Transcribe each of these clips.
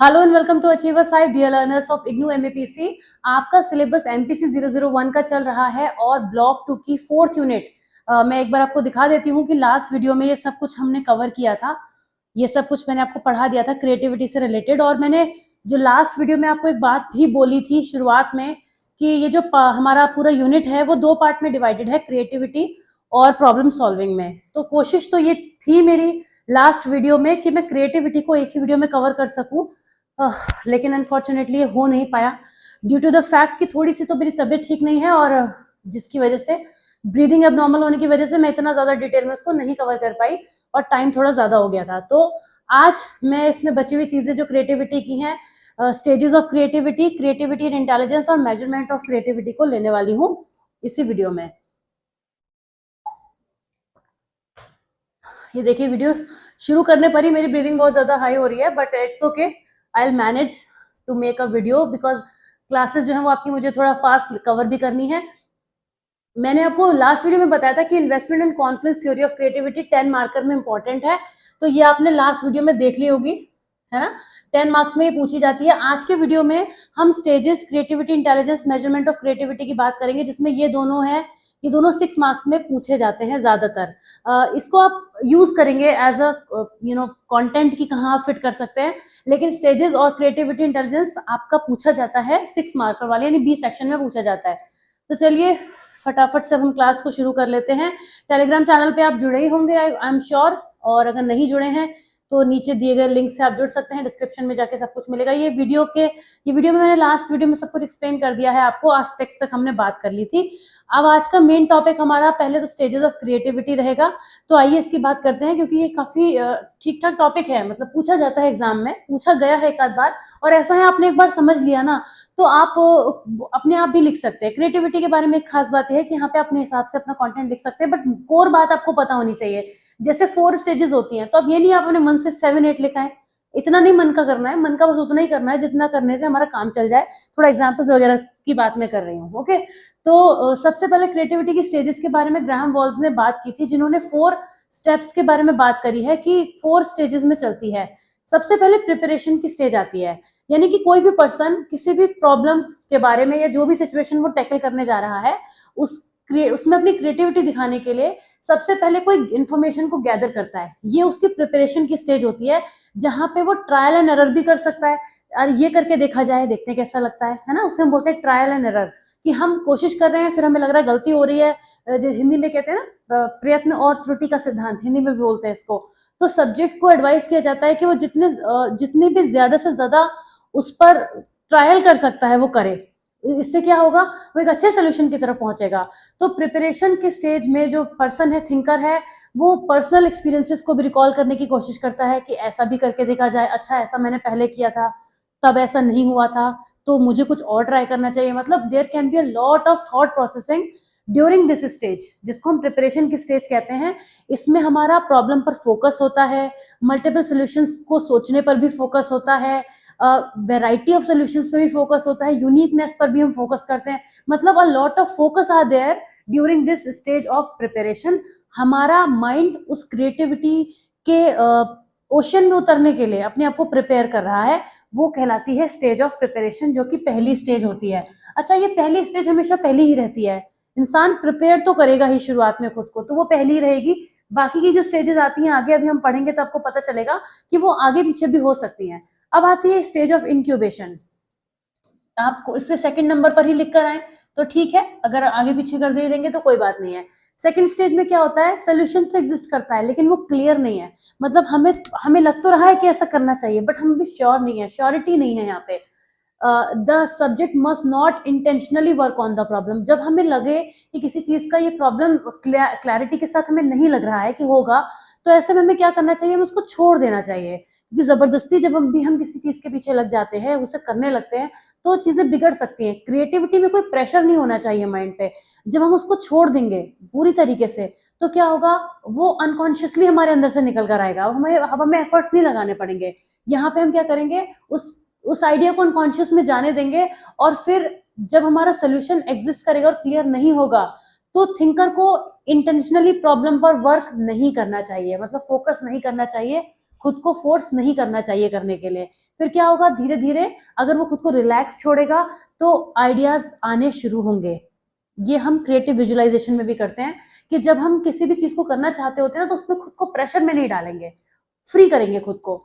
Hello and welcome to achiever side dear learners of IGNOU MAPC. आपका syllabus MPC 001 का चल रहा है और ब्लॉक 2 की 4th यूनिट मैं एक बार आपको दिखा देती हूँ कि लास्ट वीडियो में ये सब कुछ हमने कवर किया था। ये सब कुछ मैंने आपको पढ़ा दिया था क्रिएटिविटी से रिलेटेड। और मैंने जो लास्ट वीडियो में आपको एक बात भी बोली थी शुरुआत में कि ये जो हमारा पूरा यूनिट है वो 2 पार्ट में डिवाइडेड है, क्रिएटिविटी और प्रॉब्लम सॉल्विंग में। तो कोशिश तो ये थी मेरी लास्ट वीडियो में कि मैं क्रिएटिविटी को एक ही वीडियो में कवर कर सकूं, लेकिन अनफॉर्चुनेटली ये हो नहीं पाया ड्यू टू द फैक्ट कि थोड़ी सी तो मेरी तबीयत ठीक नहीं है और जिसकी वजह से ब्रीदिंग एबनॉर्मल होने की वजह से मैं इतना ज्यादा डिटेल में उसको नहीं कवर कर पाई और टाइम थोड़ा ज्यादा हो गया था। तो आज मैं इसमें बची हुई चीजें जो क्रिएटिविटी की हैं, stages of creativity, creativity and intelligence और मेजरमेंट ऑफ क्रिएटिविटी को लेने वाली हूँ इसी वीडियो में। ये देखिए, वीडियो शुरू करने पर ही मेरी ब्रीदिंग बहुत ज्यादा हाई हो रही है, but it's okay, I will manage to make a video because classes जो है वो आपकी मुझे थोड़ा फास्ट कवर भी करनी है। मैंने आपको लास्ट वीडियो में बताया था कि investment and conflict theory of creativity 10 marker में इंपॉर्टेंट है, तो ये आपने लास्ट वीडियो में देख ली होगी, है ना। 10 मार्क्स में ये पूछी जाती है। आज के वीडियो में हम stages, creativity, intelligence, measurement of creativity की बात करेंगे, जिसमें ये दोनों है, ये दोनों 6 मार्क्स में पूछे जाते हैं ज्यादातर। इसको आप यूज करेंगे एज अ कंटेंट की कहाँ आप फिट कर सकते हैं, लेकिन स्टेजेस और क्रिएटिविटी इंटेलिजेंस आपका पूछा जाता है 6 मार्कर वाले, यानी बी सेक्शन में पूछा जाता है। तो चलिए फटाफट से हम क्लास को शुरू कर लेते हैं। टेलीग्राम चैनल पे आप जुड़े ही होंगे आई एम श्योर, और अगर नहीं जुड़े हैं तो नीचे दिए गए लिंक से आप जुड़ सकते हैं, डिस्क्रिप्शन में जाके सब कुछ मिलेगा। ये वीडियो में मैंने लास्ट वीडियो में सब कुछ एक्सप्लेन कर दिया है आपको, आज तक हमने बात कर ली थी। अब आज का मेन टॉपिक हमारा पहले तो स्टेजेस ऑफ क्रिएटिविटी रहेगा, तो आइए इसकी बात करते हैं, क्योंकि ये काफी ठीक ठाक टॉपिक है, मतलब पूछा जाता है एग्जाम में, पूछा गया है एक आध बार, और ऐसा है आपने एक बार समझ लिया ना तो आप अपने आप भी लिख सकते हैं। क्रिएटिविटी के बारे में एक खास बात यह है कि यहाँ पे अपने हिसाब से अपना कंटेंट लिख सकते हैं, बट कोर बात आपको पता होनी चाहिए। जैसे 4 स्टेजेस होती हैं, तो अब ये नहीं आप अपने मन से 7-8 लिखा है, इतना नहीं मन का करना है, मन का बस उतना ही करना है जितना करने से हमारा काम चल जाए। थोड़ा एग्जाम्पल्स वगैरह की बात मैं कर रही हूँ, ओके। तो सबसे पहले क्रिएटिविटी की स्टेजेस के बारे में ग्राहम वॉल्स ने बात की थी, जिन्होंने 4 स्टेप्स के बारे में बात करी है कि 4 स्टेजेस में चलती है। सबसे पहले प्रिपरेशन की स्टेज आती है, यानी कि कोई भी पर्सन किसी भी प्रॉब्लम के बारे में या जो भी सिचुएशन वो टैकल करने जा रहा है उसमें अपनी क्रिएटिविटी दिखाने के लिए सबसे पहले कोई इन्फॉर्मेशन को गैदर करता है। ये उसकी प्रिपरेशन की स्टेज होती है, जहां पे वो ट्रायल एंड एरर भी कर सकता है, और ये करके देखा जाए, देखते हैं कैसा लगता है ना। उसे हम बोलते हैं ट्रायल एंड एरर, कि हम कोशिश कर रहे हैं, फिर हमें लग रहा है गलती हो रही है, जो हिंदी में कहते हैं ना प्रयत्न और त्रुटि का सिद्धांत, हिंदी में भी बोलते हैं इसको। तो सब्जेक्ट को एडवाइस किया जाता है कि वो जितनी भी ज्यादा से ज्यादा उस पर ट्रायल कर सकता है वो करे। इससे क्या होगा, वो एक अच्छे सोल्यूशन की तरफ पहुंचेगा। तो प्रिपरेशन के स्टेज में जो पर्सन है, थिंकर है, वो पर्सनल एक्सपीरियंसेस को भी रिकॉल करने की कोशिश करता है कि ऐसा भी करके देखा जाए, अच्छा ऐसा मैंने पहले किया था तब ऐसा नहीं हुआ था, तो मुझे कुछ और ट्राई करना चाहिए। मतलब there can be a lot of thought processing during this stage, जिसको हम प्रिपरेशन की स्टेज कहते हैं। इसमें हमारा प्रॉब्लम पर फोकस होता है, मल्टीपल सोल्यूशंस को सोचने पर भी फोकस होता है, वेराइटी ऑफ सोल्यूशंस पे भी फोकस होता है, यूनिकनेस पर भी हम फोकस करते हैं। मतलब a lot of focus are there during this stage of preparation. हमारा माइंड उस क्रिएटिविटी के ओशन में उतरने के लिए अपने आप को प्रिपेयर कर रहा है, वो कहलाती है स्टेज ऑफ प्रिपरेशन, जो कि पहली स्टेज होती है। अच्छा, ये पहली स्टेज हमेशा पहली ही रहती है, इंसान प्रिपेयर तो करेगा ही शुरुआत में खुद को, तो वो पहली ही रहेगी। बाकी की जो स्टेजेस आती हैं आगे अभी हम पढ़ेंगे तो आपको पता चलेगा कि वो आगे पीछे भी हो सकती हैं। अब आती है स्टेज ऑफ इंक्यूबेशन। आपको इससे सेकंड नंबर पर ही लिख कर आए तो ठीक है, अगर आगे पीछे कर दे देंगे तो कोई बात नहीं है। सेकंड स्टेज में क्या होता है, सोल्यूशन तो एग्जिस्ट करता है लेकिन वो क्लियर नहीं है, मतलब हमें लग तो रहा है कि ऐसा करना चाहिए, बट हम भी श्योर नहीं है, श्योरिटी नहीं है यहाँ पे। The subject must not intentionally work on the problem. जब हमें लगे कि किसी चीज का ये प्रॉब्लम क्लैरिटी के साथ हमें नहीं लग रहा है कि होगा, तो ऐसे में हमें क्या करना चाहिए, हमें उसको छोड़ देना चाहिए। क्योंकि जबरदस्ती जब हम किसी चीज के पीछे लग जाते हैं, उसे करने लगते हैं, तो चीजें बिगड़ सकती हैं। क्रिएटिविटी में कोई प्रेशर नहीं होना चाहिए माइंड पे। जब हम उसको छोड़ देंगे पूरी तरीके से, तो क्या होगा, वो अनकॉन्शियसली हमारे अंदर से निकल कर आएगा, अब हमें एफर्ट्स नहीं लगाने पड़ेंगे। यहाँ पे हम क्या करेंगे, उस आइडिया को अनकॉन्शियस में जाने देंगे, और फिर जब हमारा सोल्यूशन एग्जिस्ट करेगा और क्लियर नहीं होगा, तो थिंकर को इंटेंशनली प्रॉब्लम पर वर्क नहीं करना चाहिए, मतलब फोकस नहीं करना चाहिए, खुद को फोर्स नहीं करना चाहिए करने के लिए। फिर क्या होगा, धीरे धीरे अगर वो खुद को रिलैक्स छोड़ेगा तो आइडियाज आने शुरू होंगे। ये हम क्रिएटिव विजुअलाइजेशन में भी करते हैं कि जब हम किसी भी चीज को करना चाहते होते हैं ना, तो उसमें खुद को प्रेशर में नहीं डालेंगे, फ्री करेंगे खुद को।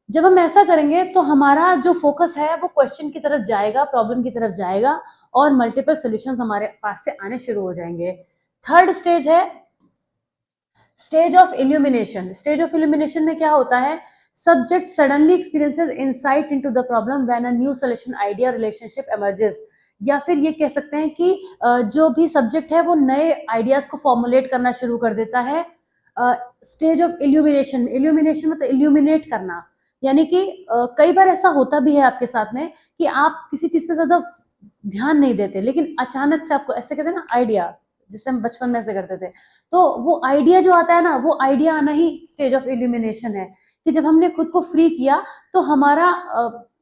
जब हम ऐसा करेंगे तो हमारा जो फोकस है वो क्वेश्चन की तरफ जाएगा, प्रॉब्लम की तरफ जाएगा, और मल्टीपल सॉल्यूशंस हमारे पास से आने शुरू हो जाएंगे। थर्ड स्टेज है stage of illumination. Stage of illumination में क्या होता है, subject suddenly experiences insight into the problem when a new solution idea relationship emerges. या फिर ये कह सकते हैं कि जो भी सब्जेक्ट है वो नए आइडियाज को फॉर्मुलेट करना शुरू कर देता है। स्टेज ऑफ इल्यूमिनेशन, इल्यूमिनेशन मतलब इल्यूमिनेट करना, यानी कि कई बार ऐसा होता भी है आपके साथ में कि आप किसी चीज पे ज्यादा ध्यान नहीं देते, लेकिन अचानक से आपको ऐसे कहते हैं ना आइडिया, जिससे हम बचपन में ऐसे करते थे, तो वो आइडिया जो आता है ना, वो आइडिया आना ही स्टेज ऑफ इल्यूमिनेशन है। कि जब हमने खुद को फ्री किया तो हमारा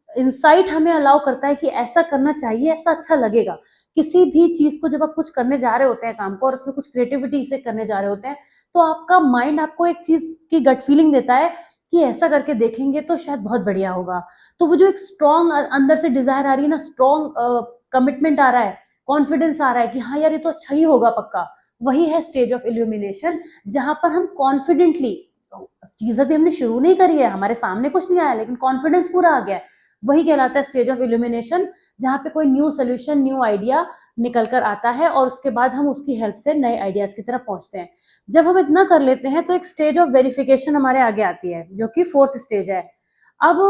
इंसाइट हमें अलाउ करता है कि ऐसा करना चाहिए, ऐसा अच्छा लगेगा। किसी भी चीज को जब आप कुछ करने जा रहे होते हैं काम को, और उसमें कुछ क्रिएटिविटी से करने जा रहे होते हैं, तो आपका माइंड आपको एक चीज की गट फीलिंग देता है कि ऐसा करके देखेंगे तो शायद बहुत बढ़िया होगा। तो वो जो एक स्ट्रॉन्ग अंदर से डिजायर आ रही है ना, स्ट्रॉन्ग कमिटमेंट आ रहा है, कॉन्फिडेंस आ रहा है कि हाँ यार ये तो अच्छा ही होगा पक्का, वही है स्टेज ऑफ इल्यूमिनेशन। जहां पर हम कॉन्फिडेंटली, चीज अभी हमने शुरू नहीं करी है, हमारे सामने कुछ नहीं आया, लेकिन कॉन्फिडेंस पूरा आ गया है, वही कहलाता है स्टेज ऑफ इल्यूमिनेशन। जहां पे कोई न्यू सोल्यूशन, न्यू आइडिया निकल कर आता है, और उसके बाद हम उसकी हेल्प से नए आइडियाज की तरफ पहुंचते हैं। जब हम इतना कर लेते हैं तो एक स्टेज ऑफ वेरिफिकेशन हमारे आगे आती है, जो कि फोर्थ स्टेज है। अब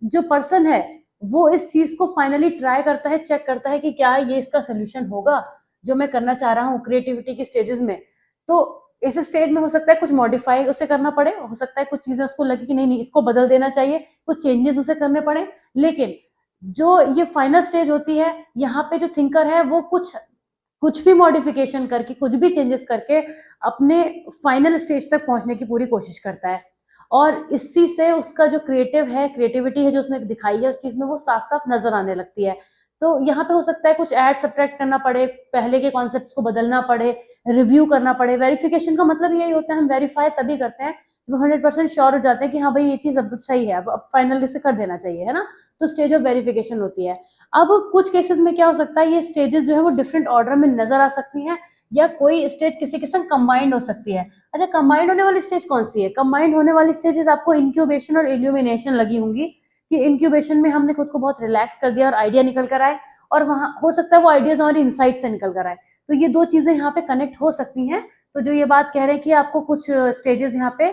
जो पर्सन है वो इस चीज को फाइनली ट्राई करता है, चेक करता है कि क्या ये इसका सोल्यूशन होगा जो मैं करना चाह रहा हूँ क्रिएटिविटी की स्टेजेस में। तो इस स्टेज में हो सकता है कुछ मॉडिफाई उसे करना पड़े, हो सकता है कुछ चीजें उसको लगे कि नहीं नहीं इसको बदल देना चाहिए, कुछ चेंजेस उसे करने पड़े। लेकिन जो ये फाइनल स्टेज होती है, यहाँ पे जो थिंकर है वो कुछ भी मॉडिफिकेशन करके, कुछ भी चेंजेस करके अपने फाइनल स्टेज तक पहुंचने की पूरी कोशिश करता है। और इसी से उसका जो क्रिएटिविटी है जो उसने दिखाई है उस चीज में, वो साफ साफ नजर आने लगती है। तो यहाँ पे हो सकता है कुछ ऐड सब्ट्रैक्ट करना पड़े, पहले के कॉन्सेप्ट्स को बदलना पड़े, रिव्यू करना पड़े। वेरिफिकेशन का मतलब यही होता है, हम वेरीफाई तभी करते हैं जब 100% श्योर हो जाते हैं कि हाँ भाई ये चीज अब सही है, अब फाइनली से कर देना चाहिए, है ना। तो स्टेज ऑफ वेरिफिकेशन होती है। अब कुछ केसेस में क्या हो सकता है, ये स्टेजेस जो है वो डिफरेंट ऑर्डर में नजर आ सकती हैं, या कोई स्टेज किसी के संग कंबाइंड हो सकती है। अच्छा, कंबाइंड होने वाली स्टेज कौन सी है? कंबाइंड होने वाली स्टेजेस आपको इंक्यूबेशन और इल्यूमिनेशन लगी होंगी, कि इंक्यूबेशन में हमने खुद को बहुत रिलैक्स कर दिया और आइडिया निकल कर आए, और वहां हो सकता है वो आइडियाज हमारी इनसाइट से निकल कर आए। तो ये दो चीजें यहाँ पे कनेक्ट हो सकती हैं। तो जो ये बात कह रहे हैं कि आपको कुछ स्टेजेस यहाँ पे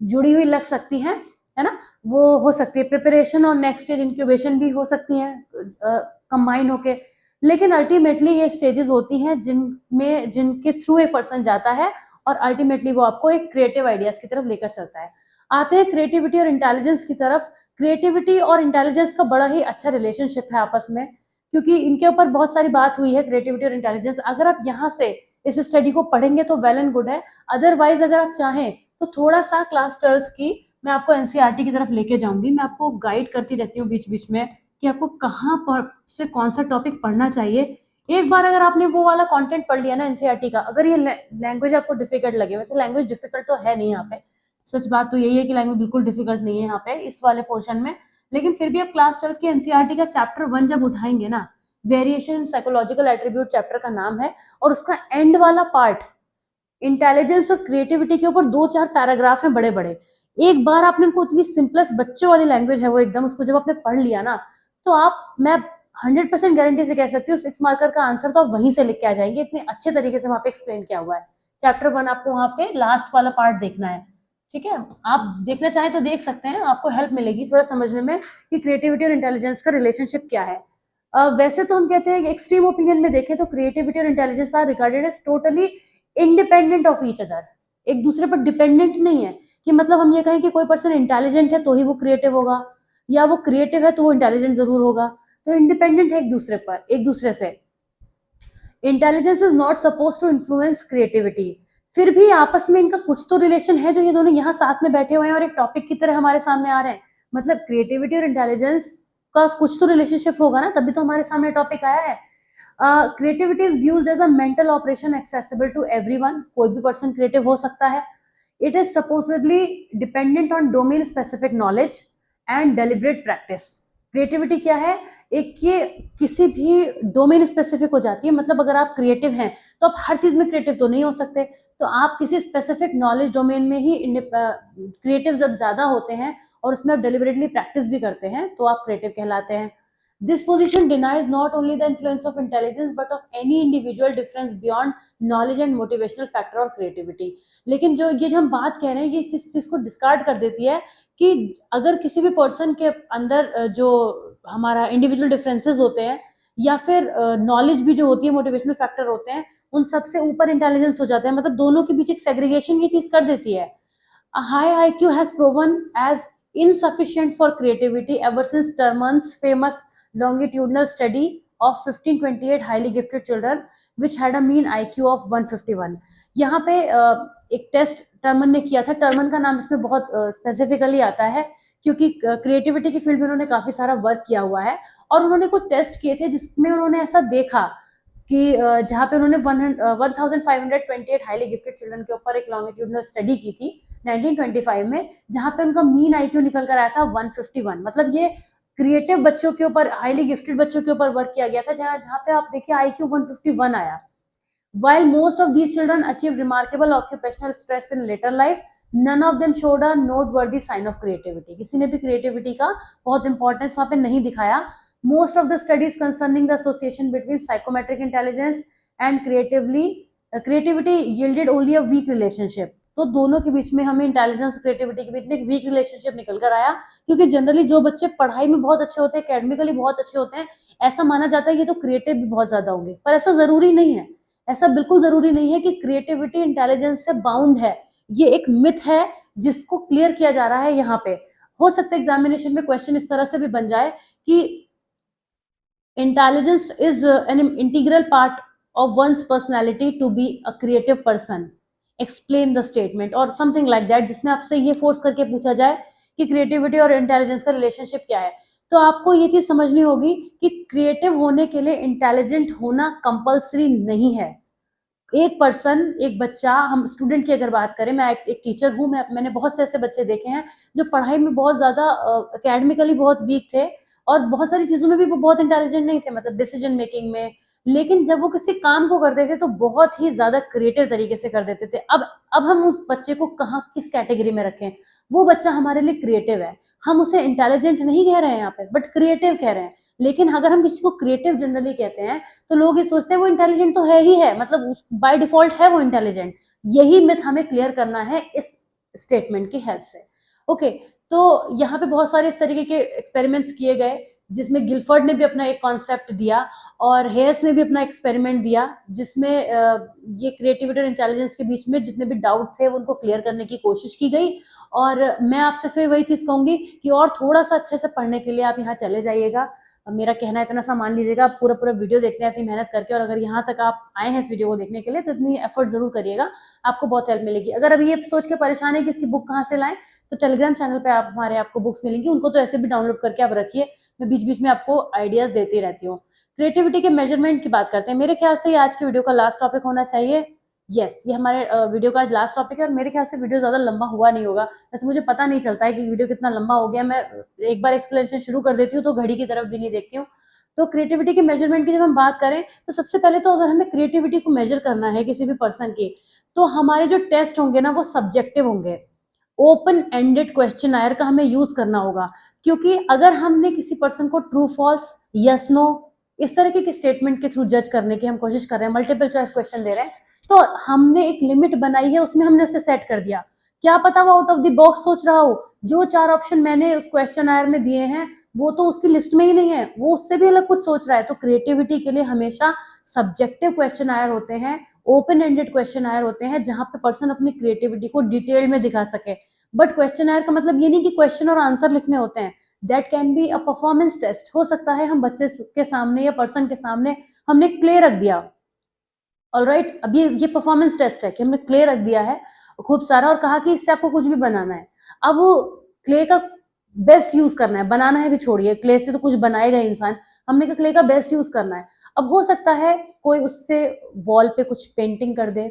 जुड़ी हुई लग सकती हैं, है ना, वो हो सकती है प्रिपरेशन और नेक्स्ट स्टेज इंक्यूबेशन भी हो सकती हैं कंबाइन होके। लेकिन अल्टीमेटली ये स्टेजेस होती हैं जिनके थ्रू एक पर्सन जाता है, और अल्टीमेटली वो आपको एक क्रिएटिव आइडियाज की तरफ लेकर चलता है। आते हैं क्रिएटिविटी और इंटेलिजेंस की तरफ। क्रिएटिविटी और इंटेलिजेंस का बड़ा ही अच्छा रिलेशनशिप है आपस में, क्योंकि इनके ऊपर बहुत सारी बात हुई है, क्रिएटिविटी और इंटेलिजेंस। अगर आप यहाँ से इस स्टडी को पढ़ेंगे तो वेल एंड गुड है, अदरवाइज अगर आप चाहें तो थोड़ा सा क्लास 12th की मैं आपको एनसीईआरटी की तरफ लेके जाऊंगी। मैं आपको गाइड करती रहती हूँ बीच बीच में कि आपको कहाँ पर से कौन सा टॉपिक पढ़ना चाहिए। एक बार अगर आपने वो वाला कंटेंट पढ़ लिया ना एनसीईआरटी का, अगर ये लैंग्वेज आपको डिफिकल्ट लगे, वैसे लैंग्वेज डिफिकल्ट तो है नहीं यहाँ पे, सच बात तो यही है कि लैंग्वेज बिल्कुल डिफिकल्ट नहीं है यहाँ पे इस वाले पोर्शन में, लेकिन फिर भी आप क्लास 12 की एनसीईआरटी का चैप्टर 1 जब उठाएंगे ना, variation in psychological attribute chapter का नाम है, और उसका एंड वाला पार्ट इंटेलिजेंस और क्रिएटिविटी के ऊपर 2-4 पैराग्राफ हैं बड़े बड़े। एक बार आपने उनको इतनी सिंपलेस्ट बच्चों वाली लैंग्वेज है वो एकदम, उसको जब आपने पढ़ लिया ना, तो मैं 100% गारंटी से कह सकती हूँ 6 मार्कर का आंसर तो आप वहीं से लिख के आ जाएंगे, इतने अच्छे तरीके से वहां पे एक्सप्लेन किया हुआ है। चैप्टर 1 आपको वहां पे लास्ट वाला पार्ट देखना है, ठीक है। आप देखना चाहें तो देख सकते हैं, आपको हेल्प मिलेगी थोड़ा समझने में कि क्रिएटिविटी और इंटेलिजेंस का रिलेशनशिप क्या है। वैसे तो हम कहते हैं एक्सट्रीम ओपिनियन में देखें तो क्रिएटिविटी और intelligence are regarded as totally independent of each other, एक दूसरे पर डिपेंडेंट नहीं है। कि मतलब हम ये कहें कि कोई पर्सन इंटेलिजेंट है तो ही वो क्रिएटिव होगा, या वो क्रिएटिव है तो वो इंटेलिजेंट जरूर होगा, तो इंडिपेंडेंट है एक दूसरे पर, एक दूसरे से। Intelligence is not suppose to influence creativity. फिर भी आपस में इनका कुछ तो रिलेशन है, जो ये दोनों यहाँ साथ में बैठे हुए हैं और एक टॉपिक की तरह हमारे सामने आ रहे हैं। मतलब क्रिएटिविटी और इंटेलिजेंस का कुछ तो रिलेशनशिप होगा ना, तभी तो हमारे सामने टॉपिक आया है। Creativity is viewed as a mental operation accessible to everyone. कोई भी पर्सन क्रिएटिव हो सकता है। It is supposedly dependent on domain specific knowledge and deliberate practice. Creativity क्या है? एक ये किसी भी डोमेन स्पेसिफिक हो जाती है, मतलब अगर आप क्रिएटिव हैं तो आप हर चीज में क्रिएटिव तो नहीं हो सकते, तो आप किसी स्पेसिफिक नॉलेज डोमेन में ही क्रिएटिव जब ज्यादा होते हैं और उसमें आप डेलिबरेटली प्रैक्टिस भी करते हैं तो आप क्रिएटिव कहलाते हैं. This position denies not only the influence of intelligence but of any individual difference beyond knowledge and motivational factor और creativity. लेकिन जो हम बात कह रहे हैं ये इस चीज को डिस्कार्ड कर देती है कि अगर किसी भी पर्सन के अंदर जो हमारा इंडिविजुअल डिफरेंसेस होते हैं या फिर नॉलेज भी जो होती है, मोटिवेशनल फैक्टर होते हैं, उन सबसे ऊपर इंटेलिजेंस हो जाता है, मतलब दोनों के बीच एक सेग्रीगेशन ये चीज कर देती है. A high IQ has proven as insufficient for creativity ever since Terman's famous longitudinal study of 1528 highly gifted children which had a mean IQ of 151. यहाँ पे एक टेस्ट टर्मन ने किया था. टर्मन का नाम इसमें बहुत स्पेसिफिकली आता है क्योंकि क्रिएटिविटी की फील्ड में उन्होंने काफी सारा वर्क किया हुआ है और उन्होंने कुछ टेस्ट किए थे जिसमें उन्होंने ऐसा देखा कि जहाँ पे उन्होंने 1528 हाईली गिफ्टेड चिल्ड्रन के ऊपर एक लॉन्गिट्यूडनल स्टडी की थी 1925 में, जहाँ पे उनका मीन आईक्यू निकल कर आया था 151. मतलब ये क्रिएटिव बच्चों के ऊपर, हाईली गिफ्टेड बच्चों के ऊपर वर्क किया गया था, जहाँ पे आप देखिए आईक्यू 151 आया. While most of these children achieved remarkable occupational stress in later life, none of them showed a noteworthy sign of creativity. किसी ने भी creativity का बहुत importance वहाँ पे नहीं दिखाया. Most of the studies concerning the association between psychometric intelligence and creativity yielded only a weak relationship. तो दोनों के बीच में हमें इंटेलिजेंस और क्रिएटिविटी के बीच में एक वीक रिलेशनशिप निकल कर आया, क्योंकि जनरली जो बच्चे पढ़ाई में बहुत अच्छे होते हैं, एकेडमिकली बहुत अच्छे होते हैं, ऐसा माना जाता है कि तो क्रिएटिव भी बहुत ज्यादा होंगे, पर ऐसा जरूरी नहीं है. ऐसा बिल्कुल जरूरी नहीं है कि क्रिएटिविटी इंटेलिजेंस से बाउंड है. ये एक मिथ है जिसको क्लियर किया जा रहा है यहाँ पे. हो सकता है एग्जामिनेशन में क्वेश्चन इस तरह से भी बन जाए कि intelligence is an integral part of one's personality to be a creative person, explain the statement और समथिंग लाइक दैट, जिसमें आपसे ये फोर्स करके पूछा जाए कि क्रिएटिविटी और इंटेलिजेंस का रिलेशनशिप क्या है. तो आपको ये चीज समझनी होगी कि क्रिएटिव होने के लिए इंटेलिजेंट होना कंपल्सरी नहीं है. एक पर्सन, एक बच्चा, हम स्टूडेंट की अगर बात करें, मैं एक टीचर हूँ, मैंने बहुत से ऐसे बच्चे देखे हैं जो पढ़ाई में बहुत ज्यादा एकेडमिकली बहुत वीक थे और बहुत सारी चीजों में भी वो बहुत इंटेलिजेंट नहीं थे, मतलब डिसीजन मेकिंग में, लेकिन जब वो किसी काम को करते थे तो बहुत ही ज्यादा क्रिएटिव तरीके से कर देते थे. अब हम उस बच्चे को कहाँ किस कैटेगरी में रखें? वो बच्चा हमारे लिए क्रिएटिव है, हम उसे इंटेलिजेंट नहीं कह रहे हैं यहाँ पे, बट क्रिएटिव कह रहे हैं. लेकिन अगर हम किसी को क्रिएटिव जनरली कहते हैं तो लोग ये सोचते हैं वो इंटेलिजेंट तो है ही है, मतलब बाय डिफॉल्ट है वो इंटेलिजेंट. यही मिथ हमें क्लियर करना है इस स्टेटमेंट की हेल्प से. ओके, तो यहाँ पे बहुत सारे इस तरीके के एक्सपेरिमेंट्स किए गए जिसमें गिलफर्ड ने भी अपना एक कॉन्सेप्ट दिया और हेयस ने भी अपना एक्सपेरिमेंट दिया, जिसमें ये क्रिएटिविटी और इंटेलिजेंस के बीच में जितने भी डाउट थे उनको क्लियर करने की कोशिश की गई. और मैं आपसे फिर वही चीज कहूंगी कि और थोड़ा सा अच्छे से पढ़ने के लिए आप यहाँ चले जाइएगा. मेरा कहना इतना सा मान लीजिएगा, आप पूरा वीडियो देखते हैं इतनी मेहनत करके, और अगर यहाँ तक आप आए हैं इस वीडियो को देखने के लिए तो इतनी एफर्ट जरूर करिएगा, आपको बहुत हेल्प मिलेगी. अगर अभी ये सोच के परेशान है कि इसकी बुक कहाँ से लाएं, तो टेलीग्राम चैनल पे आपको बुक्स मिलेंगी, उनको तो ऐसे भी डाउनलोड करके आप रखिए, मैं बीच बीच में आपको आइडियाज देती रहती हूँ. क्रिएटिविटी के मेजरमेंट की बात करते हैं. मेरे ख्याल से ये आज की वीडियो का लास्ट टॉपिक होना चाहिए. यस, ये हमारे वीडियो का लास्ट टॉपिक है और मेरे ख्याल से वीडियो ज्यादा लंबा हुआ नहीं होगा. वैसे मुझे पता नहीं चलता है कि वीडियो कितना लंबा हो गया, मैं एक बार एक्सप्लेनेशन शुरू कर देती हूँ तो घड़ी की तरफ भी नहीं देखती हूँ. तो क्रिएटिविटी के मेजरमेंट की जब हम बात करें तो सबसे पहले तो अगर हमें क्रिएटिविटी को मेजर करना है किसी भी पर्सन की, तो हमारे जो टेस्ट होंगे ना वो सब्जेक्टिव होंगे. ओपन एंडेड क्वेश्चन आयर का हमें यूज करना होगा, क्योंकि अगर हमने किसी पर्सन को ट्रू फॉल्स, यस नो, इस तरह के स्टेटमेंट के थ्रू जज करने की हम कोशिश कर रहे हैं, मल्टीपल चॉइस क्वेश्चन दे रहे हैं, तो हमने एक लिमिट बनाई है, उसमें हमने उसे सेट कर दिया. क्या पता वो आउट ऑफ द बॉक्स सोच रहा हो, जो 4 ऑप्शन मैंने उस क्वेश्चन आयर में दिए हैं वो तो उसकी लिस्ट में ही नहीं है, वो उससे भी अलग कुछ सोच रहा है. तो क्रिएटिविटी के लिए हमेशा सब्जेक्टिव क्वेश्चन आयर होते हैं, ओपन एंडेड क्वेश्चन आयर होते हैं, जहां पे पर्सन अपनी क्रिएटिविटी को डिटेल में दिखा सके. बट क्वेश्चन आयर का मतलब ये नहीं कि क्वेश्चन और आंसर लिखने होते हैं. That can be a performance test. हो सकता है हम बच्चे के सामने या पर्सन के सामने हमने क्ले रख दिया, ऑलराइट, अब ये परफॉर्मेंस टेस्ट है कि हमने क्ले रख दिया है खूब सारा और कहा कि इससे आपको कुछ भी बनाना है. अब क्ले का बेस्ट यूज करना है, बनाना है भी छोड़िए, क्ले से तो कुछ बनाएगा इंसान, हमने कहा क्ले का बेस्ट यूज करना है. अब हो सकता है कोई उससे वॉल पे कुछ पेंटिंग कर दे,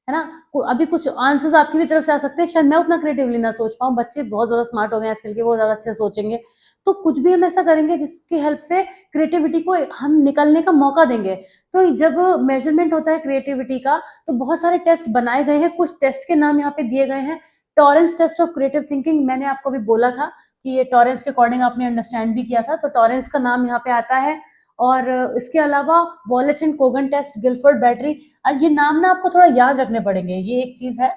है ना। अभी कुछ आंसर्स आपकी भी तरफ से आ सकते हैं, शायद मैं उतना क्रिएटिवली ना सोच पाऊँ, बच्चे बहुत ज्यादा स्मार्ट हो गए आजकल के, वो ज्यादा अच्छे सोचेंगे। तो कुछ भी हम ऐसा करेंगे जिसकी हेल्प से क्रिएटिविटी को हम निकलने का मौका देंगे। तो जब मेजरमेंट होता है क्रिएटिविटी का, तो बहुत सारे टेस्ट बनाए गए हैं, कुछ टेस्ट के नाम यहाँ पे दिए गए हैं। Torrance test of creative thinking, मैंने आपको भी बोला था कि ये टॉरेंस के अकॉर्डिंग आपने अंडरस्टैंड भी किया था, तो टॉरेंस का नाम यहाँ पे आता है। और इसके अलावा Wallach and Kogan test, Guilford battery, आज ये नाम ना आपको थोड़ा याद रखने पड़ेंगे। ये एक चीज है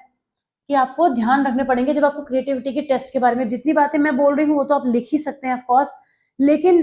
कि आपको ध्यान रखने पड़ेंगे जब आपको क्रिएटिविटी के टेस्ट के बारे में, जितनी बातें मैं बोल रही हूँ वो तो आप लिख ही सकते हैं ऑफ कोर्स, लेकिन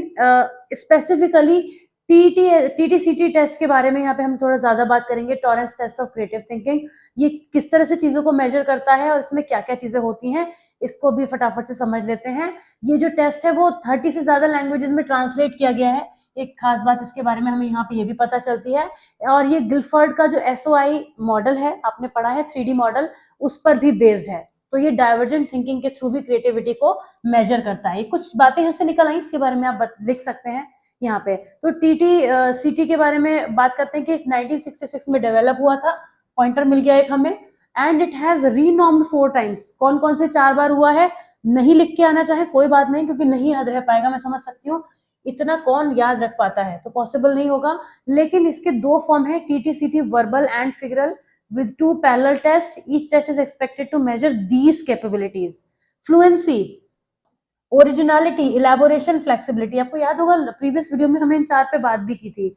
स्पेसिफिकली टीटीसीटी टेस्ट के बारे में यहाँ पे हम थोड़ा ज्यादा बात करेंगे। Torrance test of creative thinking, ये किस तरह से चीजों को मेजर करता है और इसमें क्या क्या चीजें होती हैं, इसको भी फटाफट से समझ लेते हैं। ये जो टेस्ट है वो 30 से ज्यादा लैंग्वेजेस में ट्रांसलेट किया गया है। एक खास बात इसके बारे में हमें यहाँ पे ये भी पता चलती है। और ये गिलफर्ड का जो SOI मॉडल है, आपने पढ़ा है 3D मॉडल, उस पर भी बेस्ड है। तो ये डाइवर्जेंट थिंकिंग के थ्रू भी क्रिएटिविटी को मेजर करता है। कुछ बातें यहाँ से निकल आई, इसके बारे में आप लिख सकते हैं यहाँ पे। तो TTCT के बारे में बात करते हैं कि 1966 में डेवलप हुआ था, पॉइंटर मिल गया एक हमें। एंड इट हैज रीनॉर्म्ड 4 टाइम्स, कौन कौन से 4 बार हुआ है, नहीं लिख के आना चाहे कोई बात नहीं, क्योंकि नहीं याद रह पाएगा, मैं समझ सकती हूँ, इतना कौन याद रख पाता है, तो पॉसिबल नहीं होगा। लेकिन इसके 2 फॉर्म है, TTCT verbal and figural with 2 parallel tests. Each test is expected to measure these capabilities: fluency, originality, elaboration, flexibility. आपको याद होगा प्रीवियस वीडियो में हमने इन 4 पे बात भी की थी।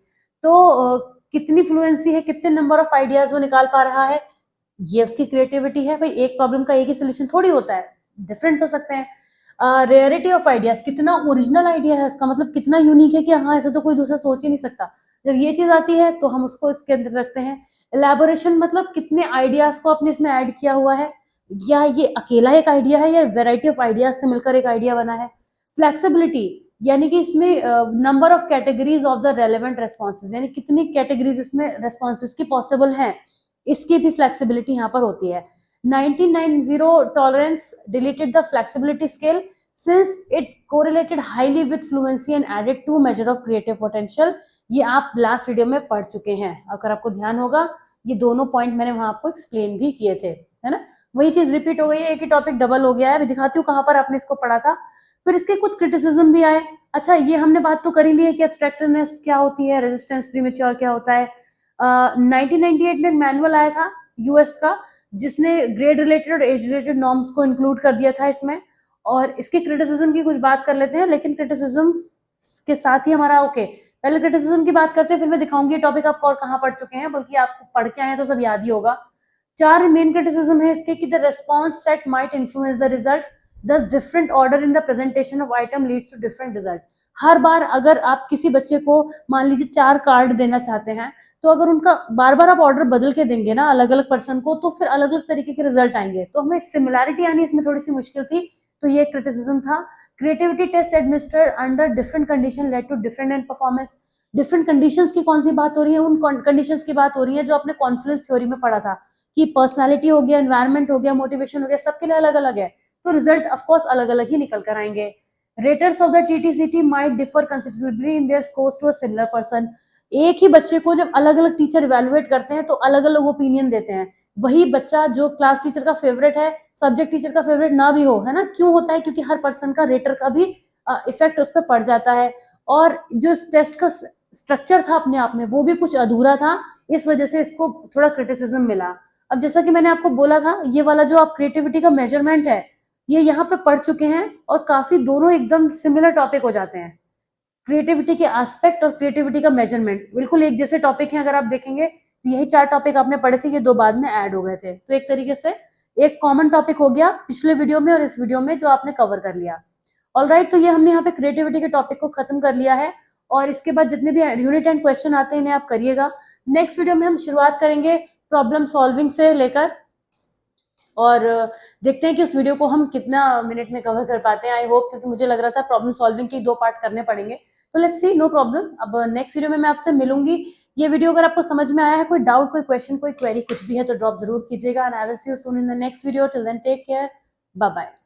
तो कितनी फ्लुएंसी है, कितने नंबर ऑफ आइडियाज वो निकाल पा रहा है, ये उसकी क्रिएटिविटी है। भाई एक प्रॉब्लम का एक ही सोल्यूशन थोड़ी होता है, डिफरेंट हो सकते हैं। रेयरिटी ऑफ आइडियाज, कितना ओरिजिनल आइडिया है उसका, मतलब कितना यूनिक है कि हाँ ऐसा तो कोई दूसरा सोच ही नहीं सकता। जब ये चीज आती है तो हम उसको इसके अंदर रखते हैं। एलैबोरेशन, मतलब कितने आइडियाज को आपने इसमें ऐड किया हुआ है, या ये अकेला एक आइडिया है या वेराइटी ऑफ आइडियाज से मिलकर एक आइडिया बना है। फ्लेक्सिबिलिटी, यानी कि इसमें number of categories of the relevant responses, यानी कितनी कैटेगरीज इसमें रेस्पॉन्सेज की पॉसिबल हैं, इसकी भी फ्लेक्सिबिलिटी यहाँ पर होती है। 1990 tolerance deleted the flexibility scale since it correlated highly with fluency and added 2 measure of creative potential. ये आप लास्ट वीडियो में पढ़ चुके हैं, अगर आपको ध्यान होगा ये दोनों पॉइंट मैंने वहां आपको एक्सप्लेन भी किए थे, है ना। वही चीज रिपीट हो गई है, एक ही टॉपिक डबल हो गया है। अभी दिखाती हूँ कहाँ पर आपने इसको पढ़ा था। फिर इसके कुछ क्रिटिसिज्म भी आए। अच्छा, ये हमने बात तो करी ली है कि एब्स्ट्रैक्टिवनेस क्या होती है, रेजिस्टेंस प्रीमेच्योर क्या होता है। 1998 में एक मैनुअल आया था US का, जिसने ग्रेड रिलेटेड और एज रिलेटेड नॉर्म्स को इंक्लूड कर दिया था इसमें। और इसके क्रिटिसिज्म की कुछ बात कर लेते हैं, लेकिन क्रिटिसिज्म के साथ ही हमारा पहले क्रिटिसिज्म की बात करते हैं, फिर मैं दिखाऊंगी टॉपिक आप और कहाँ पढ़ चुके हैं, बल्कि आप पढ़ के आए हैं तो सब याद ही होगा। 4 मेन क्रिटिसिज्म है इसके कि the response set might influence the result, this different order in the presentation of item leads to different result. हर बार अगर आप किसी बच्चे को मान लीजिए 4 कार्ड देना चाहते हैं, तो अगर उनका बार बार आप ऑर्डर बदल के देंगे ना अलग अलग पर्सन को, तो फिर अलग अलग तरीके के रिजल्ट आएंगे। तो हमें सिमिलैरिटी आनी इसमें थोड़ी सी मुश्किल थी, तो ये क्रिटिसिज्म था। Creativity test administered under different condition led to different in performance. Different conditions की कौन सी बात हो रही है, उन कंडीशंस की बात हो रही है जो आपने कॉन्फ्लुएंस थ्योरी में पढ़ा था कि पर्सनालिटी हो गया, एनवायरमेंट हो गया, मोटिवेशन हो गया, सबके लिए अलग अलग है, तो रिजल्ट ऑफ कोर्स अलग अलग ही निकल कर आएंगे। Raters of the TTCT might differ considerably in their scores to a similar person. एक ही बच्चे को जब अलग अलग टीचर इवेलुएट करते हैं तो अलग अलग ओपिनियन देते हैं। वही बच्चा जो क्लास टीचर का फेवरेट है, सब्जेक्ट टीचर का फेवरेट ना भी हो, है ना। क्यों होता है, क्योंकि हर पर्सन का रेटर का भी इफेक्ट उस पर पड़ जाता है। और जो टेस्ट का स्ट्रक्चर था अपने आप में वो भी कुछ अधूरा था, इस वजह से इसको थोड़ा क्रिटिसिज्म मिला। अब जैसा कि मैंने आपको बोला था, ये वाला जो आप क्रिएटिविटी का मेजरमेंट है ये यहाँ पे पढ़ चुके हैं, और काफी दोनों एकदम सिमिलर टॉपिक हो जाते हैं। क्रिएटिविटी के एस्पेक्ट और क्रिएटिविटी का मेजरमेंट बिल्कुल एक जैसे टॉपिक हैं। अगर आप देखेंगे तो यही 4 टॉपिक आपने पढ़े थे, ये 2 बाद में ऐड हो गए थे। तो एक तरीके से एक कॉमन टॉपिक हो गया पिछले वीडियो में और इस वीडियो में जो आपने कवर कर लिया। ऑलराइट, तो ये हमने यहाँ पे क्रिएटिविटी के टॉपिक को खत्म कर लिया है, और इसके बाद जितने भी यूनिट एंड क्वेश्चन आते हैं इन्हें आप करिएगा। नेक्स्ट वीडियो में हम शुरुआत करेंगे प्रॉब्लम सॉल्विंग से लेकर, और देखते हैं कि उस वीडियो को हम कितना मिनट में कवर कर पाते हैं। आई होप, क्योंकि मुझे लग रहा था प्रॉब्लम सॉल्विंग के 2 पार्ट करने पड़ेंगे। तो लेट्स सी, नो प्रॉब्लम। अब नेक्स्ट वीडियो में मैं आपसे मिलूंगी। ये वीडियो अगर आपको समझ में आया है, कोई डाउट, कोई क्वेश्चन, कोई क्वेरी कुछ भी है तो ड्रॉप जरूर कीजिएगा, and I will see you soon in the next video. Till then take care, bye bye.